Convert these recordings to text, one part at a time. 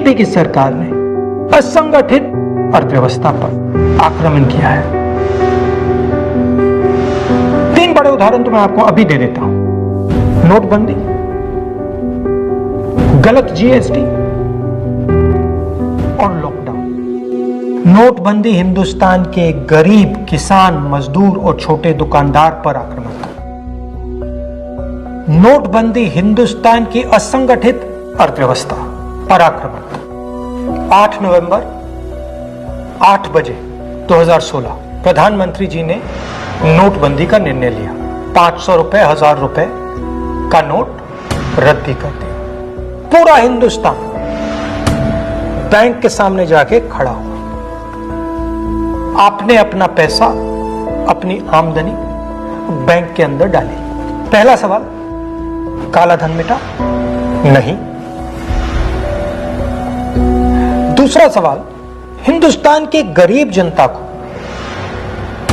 BJP की सरकार ने असंगठित अर्थव्यवस्था पर आक्रमण किया है। 3 बड़े उदाहरण तो मैं आपको अभी दे देता हूं। नोटबंदी, गलत जीएसटी और लॉकडाउन। नोटबंदी हिंदुस्तान के गरीब, किसान, मजदूर और छोटे दुकानदार पर आक्रमण था। नोटबंदी हिंदुस्तान की असंगठित अर्थव्यवस्था पर आक्रमण था। 8 नवंबर 8 बजे 2016 प्रधानमंत्री जी ने नोटबंदी का निर्णय लिया। 500 रुपए, 1000 रुपए का नोट रद्दी कर दिया। पूरा हिंदुस्तान बैंक के सामने जाके खड़ा हुआ। आपने अपना पैसा, अपनी आमदनी बैंक के अंदर डाली। पहला सवाल, काला धन मिटा? नहीं। दूसरा सवाल, हिंदुस्तान के गरीब जनता को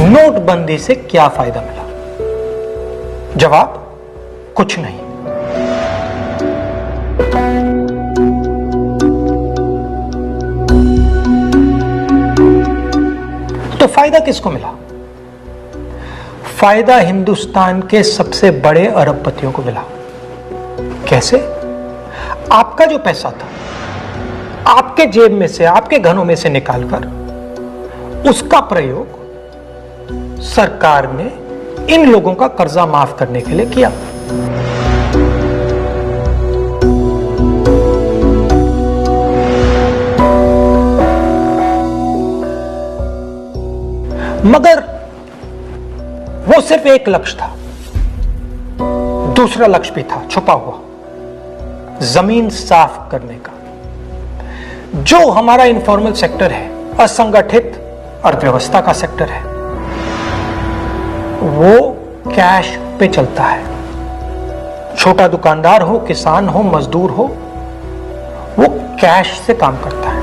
नोटबंदी से क्या फायदा मिला? जवाब, कुछ नहीं। तो फायदा किसको मिला? फायदा हिंदुस्तान के सबसे बड़े अरबपतियों को मिला। कैसे? आपका जो पैसा था, आपके जेब में से, आपके घरों में से निकालकर उसका प्रयोग सरकार ने इन लोगों का कर्जा माफ करने के लिए किया। मगर वो सिर्फ एक लक्ष्य था। दूसरा लक्ष्य भी था छुपा हुआ, जमीन साफ करने का। जो हमारा इनफॉर्मल सेक्टर है, असंगठित अर्थव्यवस्था का सेक्टर है, वो कैश पे चलता है। छोटा दुकानदार हो, किसान हो, मजदूर हो, वो कैश से काम करता है।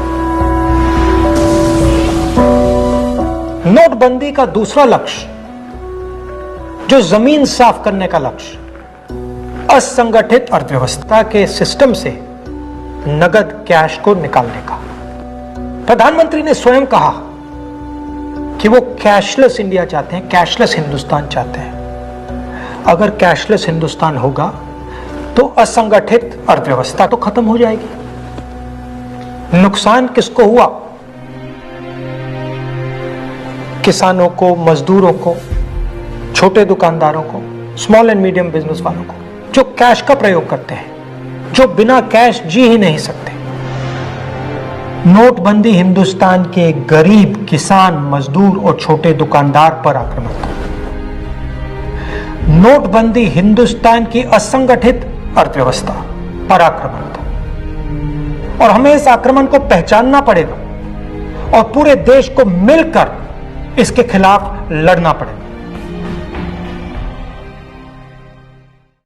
नोटबंदी का दूसरा लक्ष्य, जो जमीन साफ करने का लक्ष्य, असंगठित अर्थव्यवस्था के सिस्टम से नगद कैश को निकालने का। प्रधानमंत्री ने स्वयं कहा कि वो कैशलेस इंडिया चाहते हैं, कैशलेस हिंदुस्तान चाहते हैं। अगर कैशलेस हिंदुस्तान होगा तो असंगठित अर्थव्यवस्था तो खत्म हो जाएगी। नुकसान किसको हुआ? किसानों को, मजदूरों को, छोटे दुकानदारों को, स्मॉल एंड मीडियम बिजनेस वालों को, जो कैश का प्रयोग करते हैं, जो बिना कैश जी ही नहीं सकते। नोटबंदी हिंदुस्तान के गरीब, किसान, मजदूर और छोटे दुकानदार पर आक्रमण था। नोटबंदी हिंदुस्तान की असंगठित अर्थव्यवस्था पर आक्रमण था। और हमें इस आक्रमण को पहचानना पड़ेगा और पूरे देश को मिलकर इसके खिलाफ लड़ना पड़ेगा।